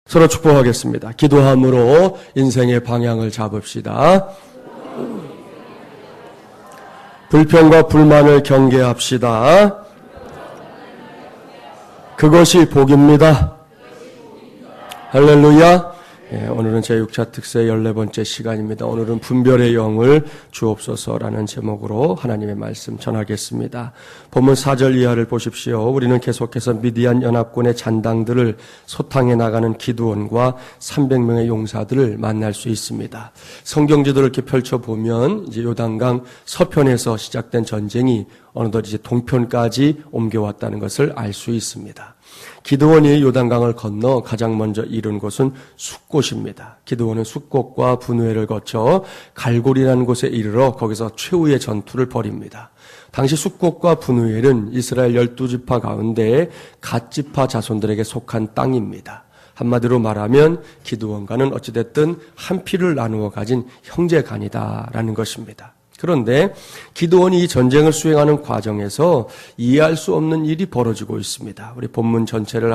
서로 축복하겠습니다. 기도함으로 인생의 방향을 잡읍시다. 불평과 불만을 경계합시다. 그것이 복입니다. 할렐루야. 오늘은 제6차 특세 14번째 시간입니다. 오늘은 분별의 영을 주옵소서라는 제목으로 하나님의 말씀 전하겠습니다. 본문 4절 이하를 보십시오. 우리는 계속해서 미디안 연합군의 잔당들을 소탕해 나가는 기드온과 300명의 용사들을 만날 수 있습니다. 성경지도를 이렇게 펼쳐보면 이제 요단강 서편에서 시작된 전쟁이 어느덧 이제 동편까지 옮겨왔다는 것을 알 수 있습니다. 기드온이 요단강을 건너 가장 먼저 이룬 곳은 숫곳입니다. 기드온은 숫곳과 분우엘을 거쳐 갈골이라는 곳에 이르러 거기서 최후의 전투를 벌입니다. 당시 숫곳과 분우엘은 이스라엘 12지파 가운데 갓지파 자손들에게 속한 땅입니다. 한마디로 말하면 기드온과는 어찌됐든 한 피를 나누어 가진 형제간이다라는 것입니다. 그런데 기드온이 이 전쟁을 수행하는 과정에서 이해할 수 없는 일이 벌어지고 있습니다. 우리 본문 전체를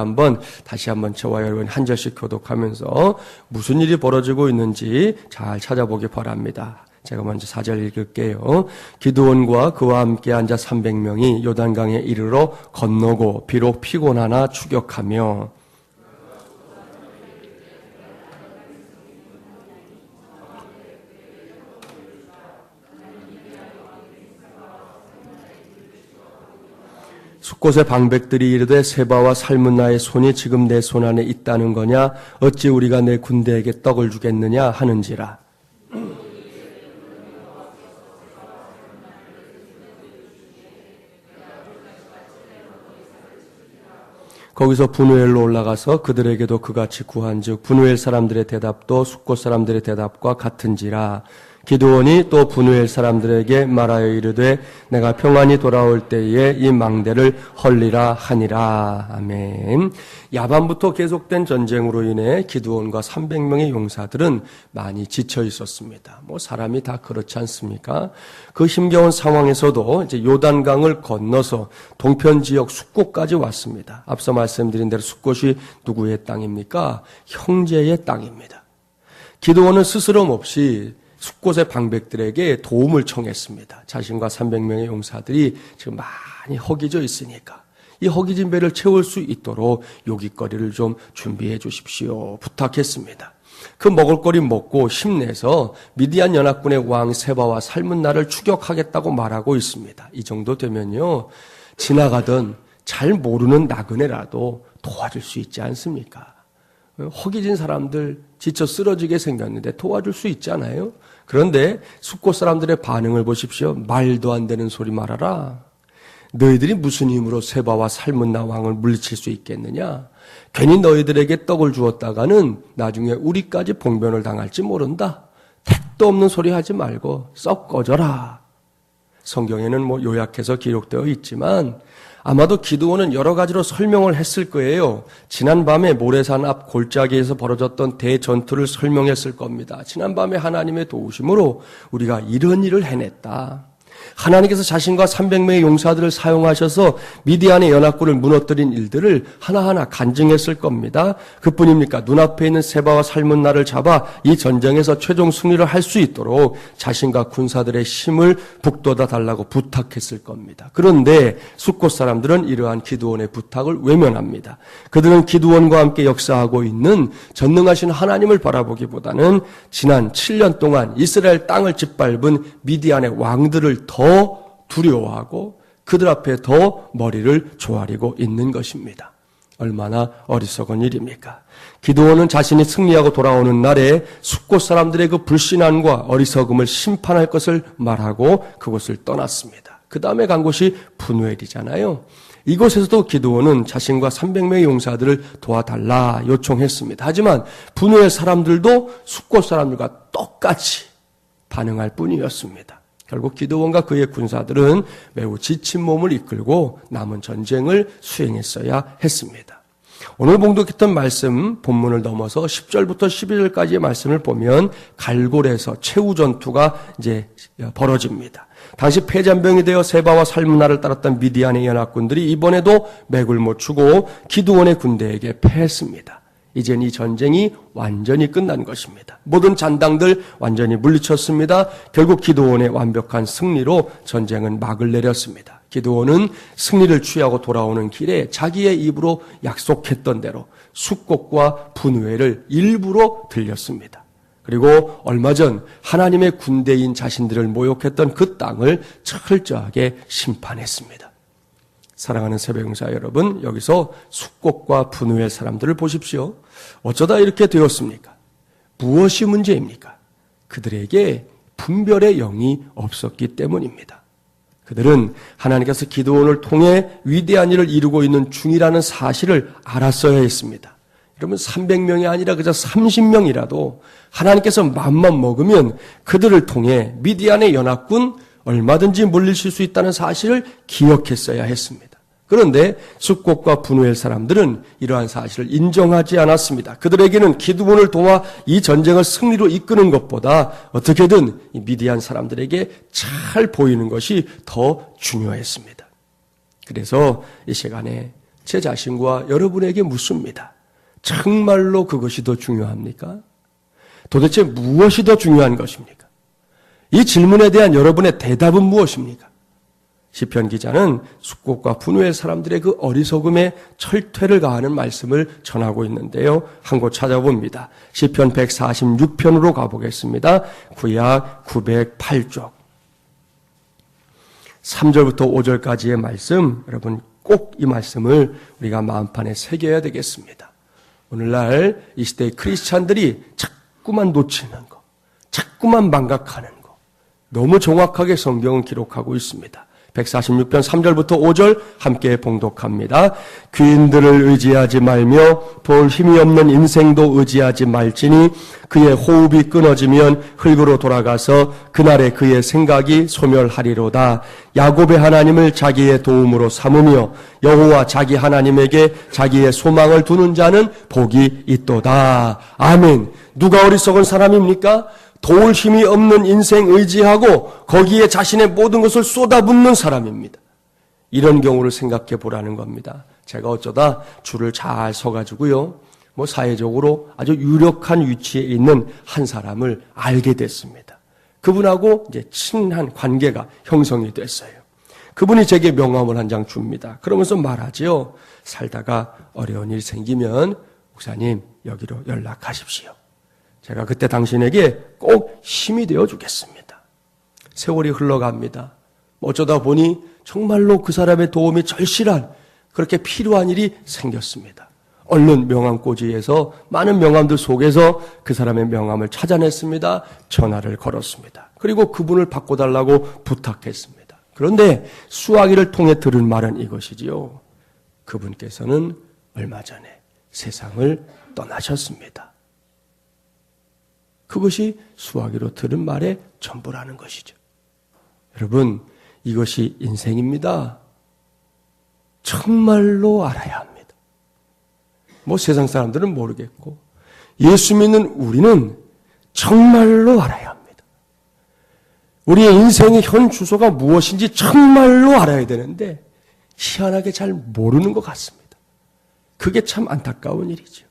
다시 한번 저와 여러분 한 절씩 교독하면서 무슨 일이 벌어지고 있는지 잘 찾아보기 바랍니다. 제가 먼저 4절 읽을게요. 기드온과 그와 함께 앉아 300명이 요단강에 이르러 건너고 비록 피곤하나 추격하며 숫곳의 방백들이 이르되 세바와 살문나의 손이 지금 내 손 안에 있다는 거냐? 어찌 우리가 내 군대에게 떡을 주겠느냐 하는지라. 거기서 분우엘로 올라가서 그들에게도 그같이 구한즉 분우엘 사람들의 대답도 숫곳 사람들의 대답과 같은지라. 기드온이 또 분우엘 사람들에게 말하여 이르되 내가 평안히 돌아올 때에 이 망대를 헐리라 하니라. 아멘. 야반부터 계속된 전쟁으로 인해 기드온과 300명의 용사들은 많이 지쳐 있었습니다. 사람이 다 그렇지 않습니까? 그 힘겨운 상황에서도 이제 요단강을 건너서 동편 지역 숫곳까지 왔습니다. 앞서 말씀드린 대로 숫곳이 누구의 땅입니까? 형제의 땅입니다. 기드온은 스스럼 없이 숫곳의 방백들에게 도움을 청했습니다. 자신과 300명의 용사들이 지금 많이 허기져 있으니까 이 허기진 배를 채울 수 있도록 요깃거리를 좀 준비해 주십시오. 부탁했습니다. 그 먹을거리 먹고 힘내서 미디안 연합군의 왕 세바와 살문나를 추격하겠다고 말하고 있습니다. 이 정도 되면요, 지나가던 잘 모르는 나그네라도 도와줄 수 있지 않습니까? 허기진 사람들 지쳐 쓰러지게 생겼는데 도와줄 수 있잖아요. 그런데 숫곳 사람들의 반응을 보십시오. 말도 안 되는 소리 말아라. 너희들이 무슨 힘으로 세바와 살문나 왕을 물리칠 수 있겠느냐? 괜히 너희들에게 떡을 주었다가는 나중에 우리까지 봉변을 당할지 모른다. 택도 없는 소리 하지 말고 썩 꺼져라. 성경에는 요약해서 기록되어 있지만 아마도 기드온은 여러 가지로 설명을 했을 거예요. 지난밤에 모래산 앞 골짜기에서 벌어졌던 대전투를 설명했을 겁니다. 지난밤에 하나님의 도우심으로 우리가 이런 일을 해냈다. 하나님께서 자신과 300명의 용사들을 사용하셔서 미디안의 연합군을 무너뜨린 일들을 하나하나 간증했을 겁니다. 그뿐입니까? 눈앞에 있는 세바와 살문나를 잡아 이 전쟁에서 최종 승리를 할 수 있도록 자신과 군사들의 힘을 북돋아 달라고 부탁했을 겁니다. 그런데 숫곳 사람들은 이러한 기드온의 부탁을 외면합니다. 그들은 기드온과 함께 역사하고 있는 전능하신 하나님을 바라보기보다는 지난 7년 동안 이스라엘 땅을 짓밟은 미디안의 왕들을 더 두려워하고 그들 앞에 더 머리를 조아리고 있는 것입니다. 얼마나 어리석은 일입니까? 기드온은 자신이 승리하고 돌아오는 날에 숫곳 사람들의 그 불신앙과 어리석음을 심판할 것을 말하고 그곳을 떠났습니다. 그 다음에 간 곳이 분우엘이잖아요. 이곳에서도 기드온은 자신과 300명의 용사들을 도와달라 요청했습니다. 하지만 분우엘 사람들도 숫곳 사람들과 똑같이 반응할 뿐이었습니다. 결국 기드온과 그의 군사들은 매우 지친 몸을 이끌고 남은 전쟁을 수행했어야 했습니다. 오늘 봉독했던 말씀 본문을 넘어서 10절부터 11절까지의 말씀을 보면 갈골에서 최후 전투가 이제 벌어집니다. 당시 패잔병이 되어 세바와 살문나를 따랐던 미디안의 연합군들이 이번에도 맥을 못 추고 기드온의 군대에게 패했습니다. 이젠 이 전쟁이 완전히 끝난 것입니다. 모든 잔당들 완전히 물리쳤습니다. 결국 기드온의 완벽한 승리로 전쟁은 막을 내렸습니다. 기드온은 승리를 취하고 돌아오는 길에 자기의 입으로 약속했던 대로 숫꽃과 분우엘을 일부러 들렸습니다. 그리고 얼마 전 하나님의 군대인 자신들을 모욕했던 그 땅을 철저하게 심판했습니다. 사랑하는 새벽용사 여러분, 여기서 숫꽃과 분우엘 사람들을 보십시오. 어쩌다 이렇게 되었습니까? 무엇이 문제입니까? 그들에게 분별의 영이 없었기 때문입니다. 그들은 하나님께서 기드온을 통해 위대한 일을 이루고 있는 중이라는 사실을 알았어야 했습니다. 여러분 300명이 아니라 그저 30명이라도 하나님께서 마음만 먹으면 그들을 통해 미디안의 연합군 얼마든지 물리칠 수 있다는 사실을 기억했어야 했습니다. 그런데 숫꽃과 분우엘 사람들은 이러한 사실을 인정하지 않았습니다. 그들에게는 기드온을 도와 이 전쟁을 승리로 이끄는 것보다 어떻게든 이 미디안 사람들에게 잘 보이는 것이 더 중요했습니다. 그래서 이 시간에 제 자신과 여러분에게 묻습니다. 정말로 그것이 더 중요합니까? 도대체 무엇이 더 중요한 것입니까? 이 질문에 대한 여러분의 대답은 무엇입니까? 시편 기자는 숫꽃과 분우엘 사람들의 그 어리석음에 철퇴를 가하는 말씀을 전하고 있는데요. 한 곳 찾아봅니다. 시편 146편으로 가보겠습니다. 구약 908쪽 3절부터 5절까지의 말씀, 여러분 꼭 이 말씀을 우리가 마음판에 새겨야 되겠습니다. 오늘날 이 시대의 크리스찬들이 자꾸만 놓치는 거, 자꾸만 망각하는 거, 너무 정확하게 성경은 기록하고 있습니다. 146편 3절부터 5절 함께 봉독합니다. 귀인들을 의지하지 말며 볼 힘이 없는 인생도 의지하지 말지니 그의 호흡이 끊어지면 흙으로 돌아가서 그날에 그의 생각이 소멸하리로다. 야곱의 하나님을 자기의 도움으로 삼으며 여호와 자기 하나님에게 자기의 소망을 두는 자는 복이 있도다. 아멘. 누가 어리석은 사람입니까? 도울 힘이 없는 인생 의지하고 거기에 자신의 모든 것을 쏟아붓는 사람입니다. 이런 경우를 생각해 보라는 겁니다. 제가 어쩌다 줄을 잘 서가지고요, 사회적으로 아주 유력한 위치에 있는 한 사람을 알게 됐습니다. 그분하고 이제 친한 관계가 형성이 됐어요. 그분이 제게 명함을 한 장 줍니다. 그러면서 말하죠. 살다가 어려운 일 생기면 목사님 여기로 연락하십시오. 제가 그때 당신에게 꼭 힘이 되어 주겠습니다. 세월이 흘러갑니다. 어쩌다 보니 정말로 그 사람의 도움이 절실한, 그렇게 필요한 일이 생겼습니다. 얼른 명함꽂이에서 많은 명함들 속에서 그 사람의 명함을 찾아냈습니다. 전화를 걸었습니다. 그리고 그분을 바꿔달라고 부탁했습니다. 그런데 수화기를 통해 들은 말은 이것이지요. 그분께서는 얼마 전에 세상을 떠나셨습니다. 그것이 수화기로 들은 말의 전부라는 것이죠. 여러분, 이것이 인생입니다. 정말로 알아야 합니다. 세상 사람들은 모르겠고 예수 믿는 우리는 정말로 알아야 합니다. 우리의 인생의 현 주소가 무엇인지 정말로 알아야 되는데 희한하게 잘 모르는 것 같습니다. 그게 참 안타까운 일이죠.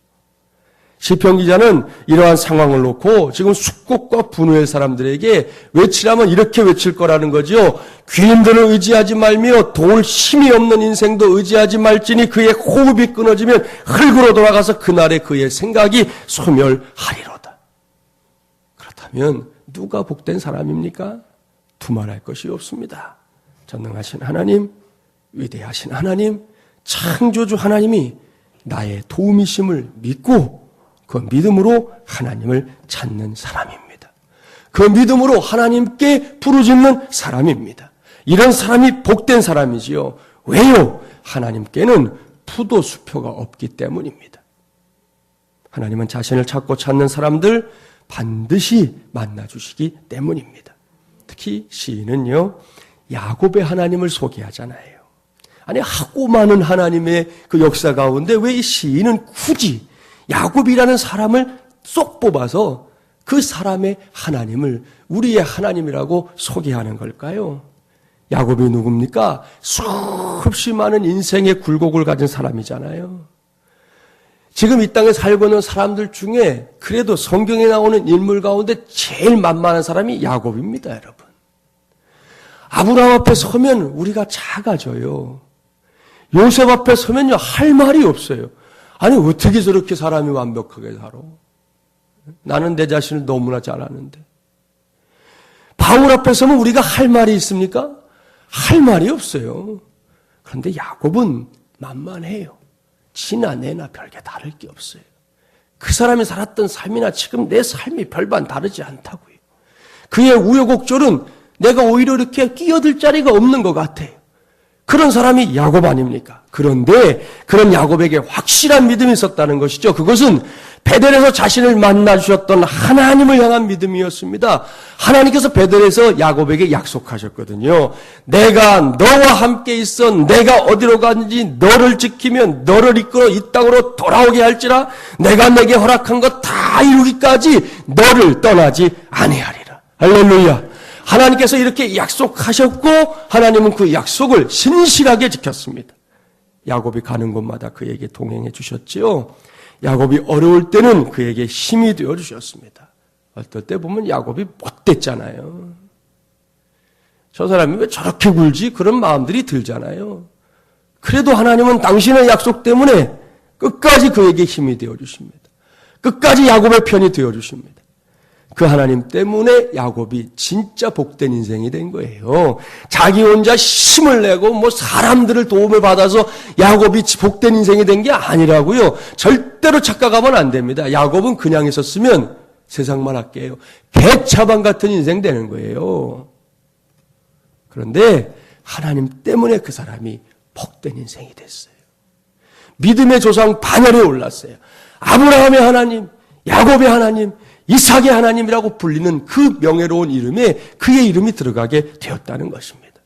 시편 기자는 이러한 상황을 놓고 지금 숫꽃과 분우엘 사람들에게 외치라면 이렇게 외칠 거라는 거죠. 귀인들을 의지하지 말며 도울 힘이 없는 인생도 의지하지 말지니 그의 호흡이 끊어지면 흙으로 돌아가서 그날에 그의 생각이 소멸하리로다. 그렇다면 누가 복된 사람입니까? 두말할 것이 없습니다. 전능하신 하나님, 위대하신 하나님, 창조주 하나님이 나의 도움이심을 믿고 그 믿음으로 하나님을 찾는 사람입니다. 그 믿음으로 하나님께 부르짖는 사람입니다. 이런 사람이 복된 사람이지요. 왜요? 하나님께는 푸도수표가 없기 때문입니다. 하나님은 자신을 찾고 찾는 사람들 반드시 만나주시기 때문입니다. 특히 시인은요, 야곱의 하나님을 소개하잖아요. 아니, 하고 많은 하나님의 그 역사 가운데 왜 이 시인은 굳이 야곱이라는 사람을 쏙 뽑아서 그 사람의 하나님을 우리의 하나님이라고 소개하는 걸까요? 야곱이 누굽니까? 수없이 많은 인생의 굴곡을 가진 사람이잖아요. 지금 이 땅에 살고 있는 사람들 중에 그래도 성경에 나오는 인물 가운데 제일 만만한 사람이 야곱입니다, 여러분. 아브라함 앞에 서면 우리가 작아져요. 요셉 앞에 서면요, 할 말이 없어요. 아니, 어떻게 저렇게 사람이 완벽하게 살아? 나는 내 자신을 너무나 잘 아는데. 바울 앞에 서면 우리가 할 말이 있습니까? 할 말이 없어요. 그런데 야곱은 만만해요. 지나 내나 별게 다를 게 없어요. 그 사람이 살았던 삶이나 지금 내 삶이 별반 다르지 않다고요. 그의 우여곡절은 내가 오히려 이렇게 끼어들 자리가 없는 것 같아요. 그런 사람이 야곱 아닙니까? 그런데 그런 야곱에게 확실한 믿음이 있었다는 것이죠. 그것은 베델에서 자신을 만나 주셨던 하나님을 향한 믿음이었습니다. 하나님께서 베델에서 야곱에게 약속하셨거든요. 내가 너와 함께 있어 내가 어디로 가는지 너를 지키면 너를 이끌어 이 땅으로 돌아오게 할지라 내가 내게 허락한 것 다 이루기까지 너를 떠나지 아니하리라. 할렐루야. 하나님께서 이렇게 약속하셨고 하나님은 그 약속을 신실하게 지켰습니다. 야곱이 가는 곳마다 그에게 동행해 주셨지요. 야곱이 어려울 때는 그에게 힘이 되어 주셨습니다. 어떨 때 보면 야곱이 못됐잖아요. 저 사람이 왜 저렇게 굴지? 그런 마음들이 들잖아요. 그래도 하나님은 당신의 약속 때문에 끝까지 그에게 힘이 되어 주십니다. 끝까지 야곱의 편이 되어 주십니다. 그 하나님 때문에 야곱이 진짜 복된 인생이 된 거예요. 자기 혼자 힘을 내고 사람들을 도움을 받아서 야곱이 복된 인생이 된 게 아니라고요. 절대로 착각하면 안 됩니다. 야곱은 그냥 있었으면 세상만 할게요. 개차반 같은 인생 되는 거예요. 그런데 하나님 때문에 그 사람이 복된 인생이 됐어요. 믿음의 조상 반열에 올랐어요. 아브라함의 하나님, 야곱의 하나님, 이삭의 하나님이라고 불리는 그 명예로운 이름에 그의 이름이 들어가게 되었다는 것입니다.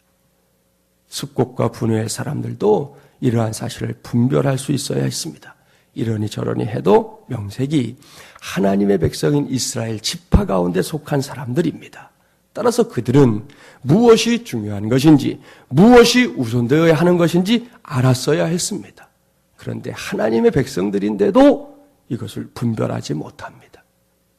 습곡과 분노의 사람들도 이러한 사실을 분별할 수 있어야 했습니다. 이러니 저러니 해도 명색이 하나님의 백성인 이스라엘 지파 가운데 속한 사람들입니다. 따라서 그들은 무엇이 중요한 것인지 무엇이 우선되어야 하는 것인지 알았어야 했습니다. 그런데 하나님의 백성들인데도 이것을 분별하지 못합니다.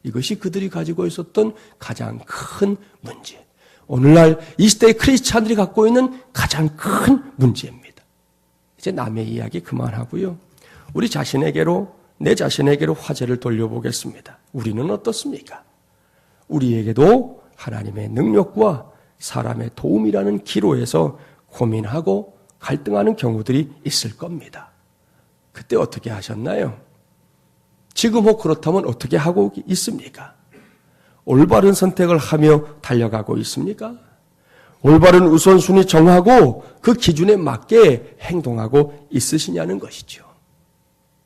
이것이 그들이 가지고 있었던 가장 큰 문제. 오늘날 이 시대의 크리스찬들이 갖고 있는 가장 큰 문제입니다. 이제 남의 이야기 그만하고요. 우리 자신에게로, 내 자신에게로 화제를 돌려보겠습니다. 우리는 어떻습니까? 우리에게도 하나님의 능력과 사람의 도움이라는 기로에서 고민하고 갈등하는 경우들이 있을 겁니다. 그때 어떻게 하셨나요? 지금 혹 그렇다면 어떻게 하고 있습니까? 올바른 선택을 하며 달려가고 있습니까? 올바른 우선순위 정하고 그 기준에 맞게 행동하고 있으시냐는 것이죠.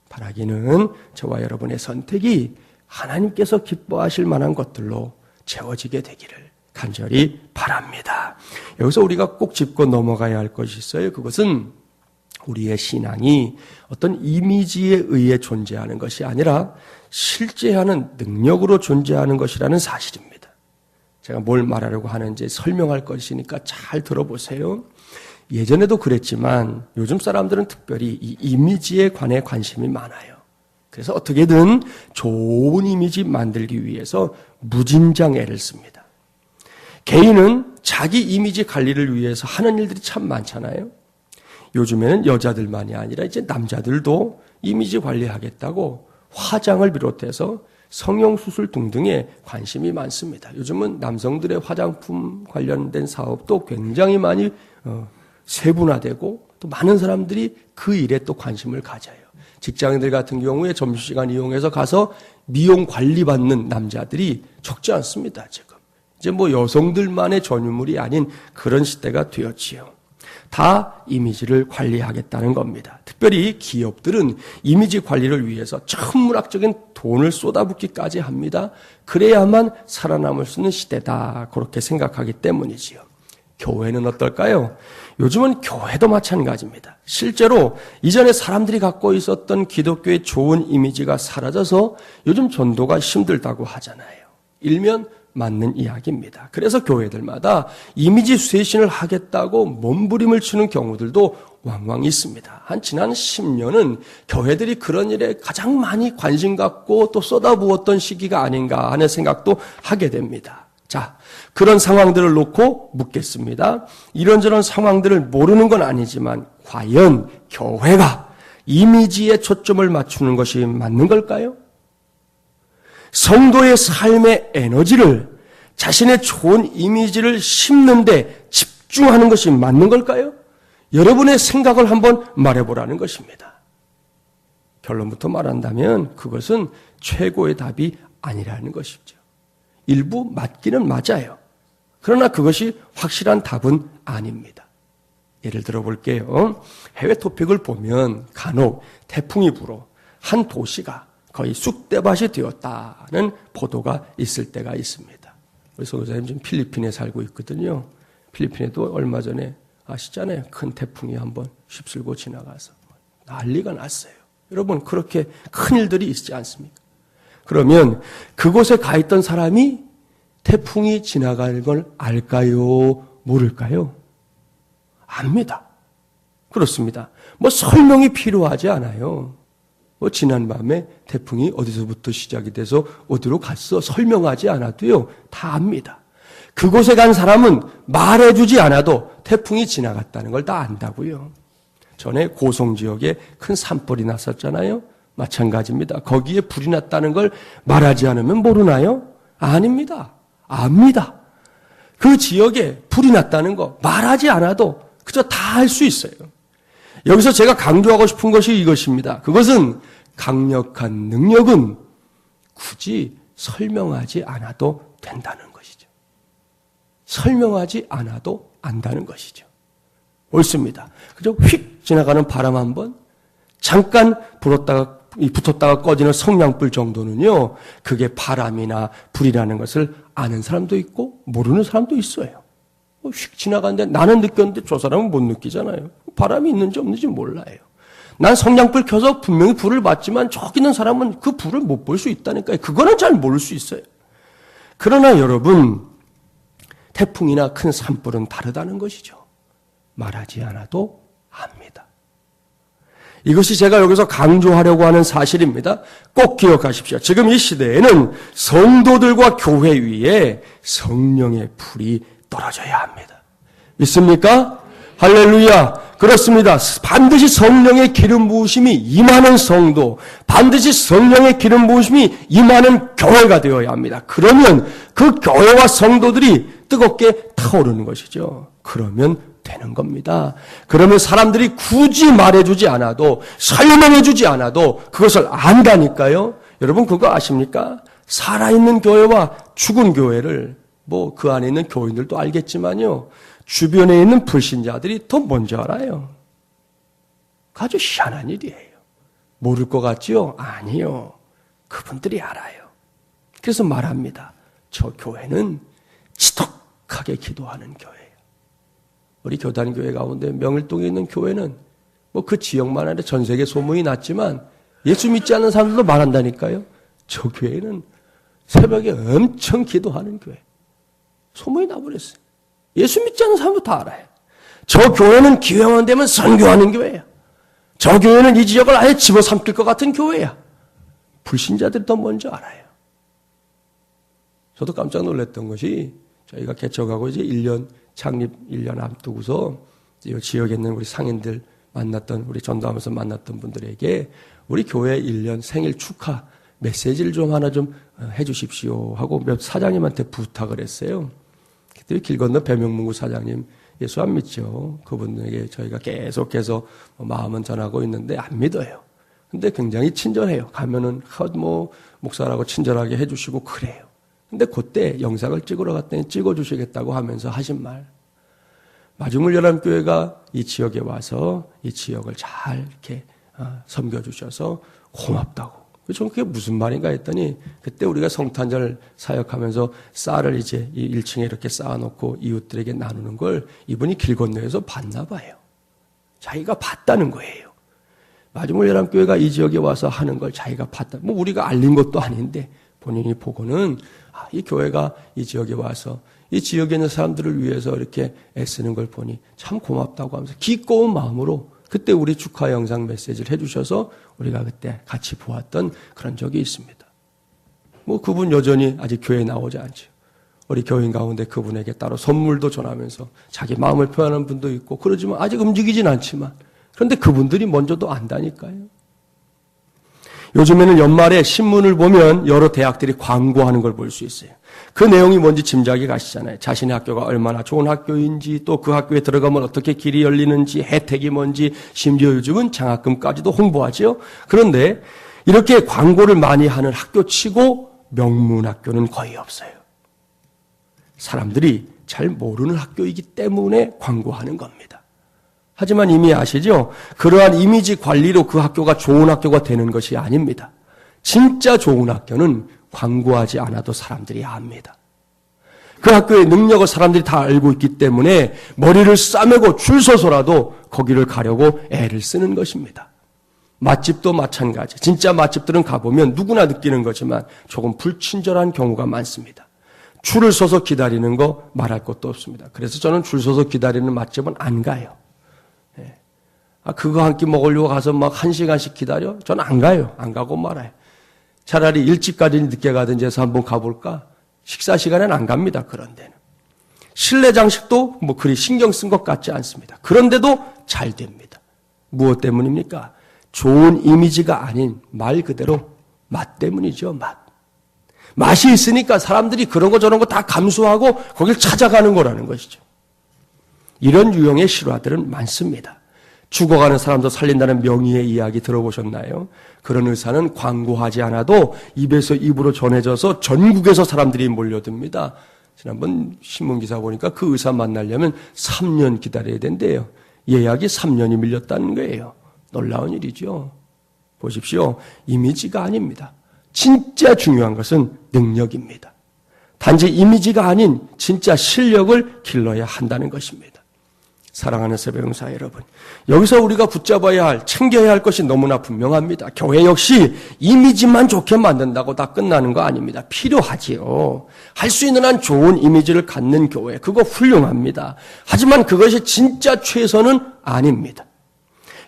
바라기는 저와 여러분의 선택이 하나님께서 기뻐하실 만한 것들로 채워지게 되기를 간절히 바랍니다. 여기서 우리가 꼭 짚고 넘어가야 할 것이 있어요. 그것은 우리의 신앙이 어떤 이미지에 의해 존재하는 것이 아니라 실제하는 능력으로 존재하는 것이라는 사실입니다. 제가 뭘 말하려고 하는지 설명할 것이니까 잘 들어보세요. 예전에도 그랬지만 요즘 사람들은 특별히 이 이미지에 관해 관심이 많아요. 그래서 어떻게든 좋은 이미지 만들기 위해서 무진장 애를 씁니다. 개인은 자기 이미지 관리를 위해서 하는 일들이 참 많잖아요. 요즘에는 여자들만이 아니라 이제 남자들도 이미지 관리하겠다고 화장을 비롯해서 성형수술 등등에 관심이 많습니다. 요즘은 남성들의 화장품 관련된 사업도 굉장히 많이 세분화되고 또 많은 사람들이 그 일에 또 관심을 가져요. 직장인들 같은 경우에 점심시간 이용해서 가서 미용 관리 받는 남자들이 적지 않습니다, 지금. 이제 여성들만의 전유물이 아닌 그런 시대가 되었지요. 다 이미지를 관리하겠다는 겁니다. 특별히 기업들은 이미지 관리를 위해서 천문학적인 돈을 쏟아붓기까지 합니다. 그래야만 살아남을 수 있는 시대다. 그렇게 생각하기 때문이지요. 교회는 어떨까요? 요즘은 교회도 마찬가지입니다. 실제로 이전에 사람들이 갖고 있었던 기독교의 좋은 이미지가 사라져서 요즘 전도가 힘들다고 하잖아요. 일면 맞는 이야기입니다. 그래서 교회들마다 이미지 쇄신을 하겠다고 몸부림을 치는 경우들도 왕왕 있습니다. 한 지난 10년은 교회들이 그런 일에 가장 많이 관심 갖고 또 쏟아부었던 시기가 아닌가 하는 생각도 하게 됩니다. 자, 그런 상황들을 놓고 묻겠습니다. 이런저런 상황들을 모르는 건 아니지만 과연 교회가 이미지에 초점을 맞추는 것이 맞는 걸까요? 성도의 삶의 에너지를 자신의 좋은 이미지를 심는데 집중하는 것이 맞는 걸까요? 여러분의 생각을 한번 말해보라는 것입니다. 결론부터 말한다면 그것은 최고의 답이 아니라는 것이죠. 일부 맞기는 맞아요. 그러나 그것이 확실한 답은 아닙니다. 예를 들어 볼게요. 해외 토픽을 보면 간혹 태풍이 불어 한 도시가 거의 쑥대밭이 되었다는 보도가 있을 때가 있습니다. 우리 선교사님 지금 필리핀에 살고 있거든요. 필리핀에도 얼마 전에 아시잖아요. 큰 태풍이 한번 휩쓸고 지나가서 난리가 났어요. 여러분 그렇게 큰 일들이 있지 않습니까? 그러면 그곳에 가 있던 사람이 태풍이 지나갈 걸 알까요? 모를까요? 압니다. 그렇습니다. 뭐 설명이 필요하지 않아요. 지난 밤에 태풍이 어디서부터 시작이 돼서 어디로 갔어 설명하지 않아도요 다 압니다. 그곳에 간 사람은 말해주지 않아도 태풍이 지나갔다는 걸 다 안다고요. 전에 고성 지역에 큰 산불이 났었잖아요. 마찬가지입니다. 거기에 불이 났다는 걸 말하지 않으면 모르나요? 아닙니다. 압니다. 그 지역에 불이 났다는 거 말하지 않아도 그저 다 알 수 있어요. 여기서 제가 강조하고 싶은 것이 이것입니다. 그것은 강력한 능력은 굳이 설명하지 않아도 된다는 것이죠. 설명하지 않아도 안다는 것이죠. 옳습니다. 그저 휙 지나가는 바람 한 번, 잠깐 붙었다가 꺼지는 성냥불 정도는요, 그게 바람이나 불이라는 것을 아는 사람도 있고 모르는 사람도 있어요. 휙 지나가는데 나는 느꼈는데 저 사람은 못 느끼잖아요. 바람이 있는지 없는지 몰라요. 난 성냥불 켜서 분명히 불을 봤지만 저기 있는 사람은 그 불을 못 볼 수 있다니까요. 그거는 잘 모를 수 있어요. 그러나 여러분, 태풍이나 큰 산불은 다르다는 것이죠. 말하지 않아도 압니다. 이것이 제가 여기서 강조하려고 하는 사실입니다. 꼭 기억하십시오. 지금 이 시대에는 성도들과 교회 위에 성령의 불이 떨어져야 합니다. 믿습니까? 할렐루야. 그렇습니다. 반드시 성령의 기름 부으심이 임하는 성도, 반드시 성령의 기름 부으심이 임하는 교회가 되어야 합니다. 그러면 그 교회와 성도들이 뜨겁게 타오르는 것이죠. 그러면 되는 겁니다. 그러면 사람들이 굳이 말해주지 않아도, 설명해주지 않아도 그것을 안다니까요. 여러분 그거 아십니까? 살아있는 교회와 죽은 교회를 그 안에 있는 교인들도 알겠지만요, 주변에 있는 불신자들이 더 먼저 알아요. 아주 희한한 일이에요. 모를 것 같지요? 아니요. 그분들이 알아요. 그래서 말합니다. 저 교회는 지독하게 기도하는 교회예요. 우리 교단교회 가운데 명일동에 있는 교회는 그 지역만 아니라 전 세계 소문이 났지만 예수 믿지 않는 사람들도 말한다니까요. 저 교회는 새벽에 엄청 기도하는 교회. 소문이 나버렸어요. 예수 믿지 않는 사람도 다 알아요. 저 교회는 기회만 되면 선교하는 교회야. 저 교회는 이 지역을 아예 집어삼킬 것 같은 교회야. 불신자들이 더 먼저 알아요. 저도 깜짝 놀랐던 것이 저희가 개척하고 이제 창립 1년 앞두고서 이 지역에 있는 우리 상인들 만났던, 우리 전도하면서 만났던 분들에게 우리 교회 1년 생일 축하 메시지를 좀 하나 좀 해주십시오 하고 몇 사장님한테 부탁을 했어요. 그때 길 건너 배명문구 사장님 예수 안 믿죠. 그분에게 저희가 계속해서 마음은 전하고 있는데 안 믿어요. 근데 굉장히 친절해요. 가면은 목사라고 친절하게 해주시고 그래요. 근데 그때 영상을 찍으러 갔더니 찍어주시겠다고 하면서 하신 말. 마중물 연합교회가 이 지역에 와서 이 지역을 잘 이렇게 섬겨주셔서 고맙다고. 저는 그게 무슨 말인가 했더니 그때 우리가 성탄절 사역하면서 쌀을 이제 이 1층에 이렇게 쌓아놓고 이웃들에게 나누는 걸 이분이 길 건너에서 봤나 봐요. 자기가 봤다는 거예요. 마중물 연합교회가 이 지역에 와서 하는 걸 자기가 봤다. 우리가 알린 것도 아닌데 본인이 보고는 이 교회가 이 지역에 와서 이 지역에 있는 사람들을 위해서 이렇게 애쓰는 걸 보니 참 고맙다고 하면서 기꺼운 마음으로 그때 우리 축하 영상 메시지를 해주셔서 우리가 그때 같이 보았던 그런 적이 있습니다. 그분 여전히 아직 교회에 나오지 않죠. 우리 교인 가운데 그분에게 따로 선물도 전하면서 자기 마음을 표현하는 분도 있고 그러지만 아직 움직이진 않지만 그런데 그분들이 먼저도 안다니까요. 요즘에는 연말에 신문을 보면 여러 대학들이 광고하는 걸 볼 수 있어요. 그 내용이 뭔지 짐작이 가시잖아요. 자신의 학교가 얼마나 좋은 학교인지 또 그 학교에 들어가면 어떻게 길이 열리는지 혜택이 뭔지 심지어 요즘은 장학금까지도 홍보하죠. 그런데 이렇게 광고를 많이 하는 학교치고 명문학교는 거의 없어요. 사람들이 잘 모르는 학교이기 때문에 광고하는 겁니다. 하지만 이미 아시죠? 그러한 이미지 관리로 그 학교가 좋은 학교가 되는 것이 아닙니다. 진짜 좋은 학교는 광고하지 않아도 사람들이 압니다. 그 학교의 능력을 사람들이 다 알고 있기 때문에 머리를 싸매고 줄 서서라도 거기를 가려고 애를 쓰는 것입니다. 맛집도 마찬가지. 진짜 맛집들은 가보면 누구나 느끼는 거지만 조금 불친절한 경우가 많습니다. 줄을 서서 기다리는 거 말할 것도 없습니다. 그래서 저는 줄 서서 기다리는 맛집은 안 가요. 그거 한 끼 먹으려고 가서 막 1시간씩 기다려? 저는 안 가요. 안 가고 말아요. 차라리 일찍 가든지 늦게 가든지 해서 한번 가볼까? 식사 시간에는 안 갑니다. 그런 데는. 실내 장식도 그리 신경 쓴 것 같지 않습니다. 그런데도 잘 됩니다. 무엇 때문입니까? 좋은 이미지가 아닌 말 그대로 맛 때문이죠. 맛이 있으니까 사람들이 그런 거 저런 거 다 감수하고 거길 찾아가는 거라는 것이죠. 이런 유형의 실화들은 많습니다. 죽어가는 사람도 살린다는 명의의 이야기 들어보셨나요? 그런 의사는 광고하지 않아도 입에서 입으로 전해져서 전국에서 사람들이 몰려듭니다. 지난번 신문기사 보니까 그 의사 만나려면 3년 기다려야 된대요. 예약이 3년이 밀렸다는 거예요. 놀라운 일이죠. 보십시오. 이미지가 아닙니다. 진짜 중요한 것은 능력입니다. 단지 이미지가 아닌 진짜 실력을 길러야 한다는 것입니다. 사랑하는 새벽영사 여러분, 여기서 우리가 붙잡아야 할, 챙겨야 할 것이 너무나 분명합니다. 교회 역시 이미지만 좋게 만든다고 다 끝나는 거 아닙니다. 필요하지요. 할 수 있는 한 좋은 이미지를 갖는 교회, 그거 훌륭합니다. 하지만 그것이 진짜 최선은 아닙니다.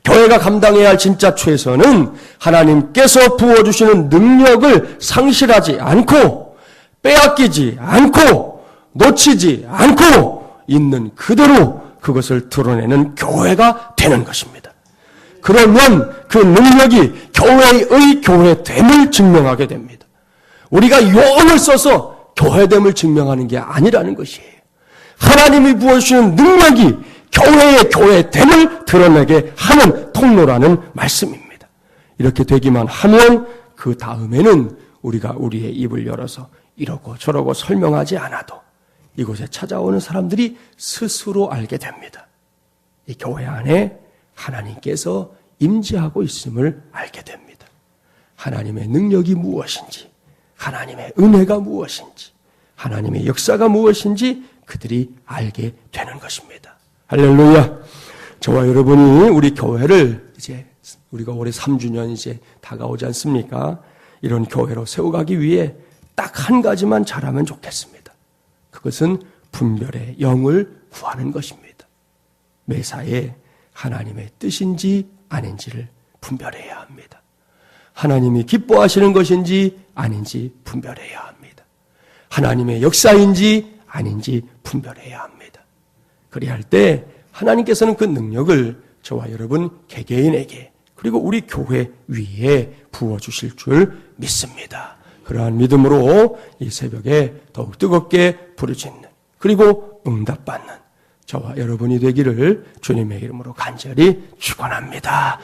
교회가 감당해야 할 진짜 최선은 하나님께서 부어주시는 능력을 상실하지 않고 빼앗기지 않고 놓치지 않고 있는 그대로 그것을 드러내는 교회가 되는 것입니다. 그러면 그 능력이 교회의 교회됨을 증명하게 됩니다. 우리가 용을 써서 교회됨을 증명하는 게 아니라는 것이에요. 하나님이 부어주시는 능력이 교회의 교회됨을 드러내게 하는 통로라는 말씀입니다. 이렇게 되기만 하면 그 다음에는 우리가 우리의 입을 열어서 이러고 저러고 설명하지 않아도 이곳에 찾아오는 사람들이 스스로 알게 됩니다. 이 교회 안에 하나님께서 임재하고 있음을 알게 됩니다. 하나님의 능력이 무엇인지, 하나님의 은혜가 무엇인지, 하나님의 역사가 무엇인지 그들이 알게 되는 것입니다. 할렐루야. 저와 여러분이 우리 교회를 이제 우리가 올해 3주년 이제 다가오지 않습니까? 이런 교회로 세워가기 위해 딱 한 가지만 잘하면 좋겠습니다. 그것은 분별의 영을 구하는 것입니다. 매사에 하나님의 뜻인지 아닌지를 분별해야 합니다. 하나님이 기뻐하시는 것인지 아닌지 분별해야 합니다. 하나님의 역사인지 아닌지 분별해야 합니다. 그리할 때 하나님께서는 그 능력을 저와 여러분 개개인에게 그리고 우리 교회 위에 부어주실 줄 믿습니다. 그러한 믿음으로 이 새벽에 더욱 뜨겁게 부르짖는 그리고 응답받는 저와 여러분이 되기를 주님의 이름으로 간절히 축원합니다.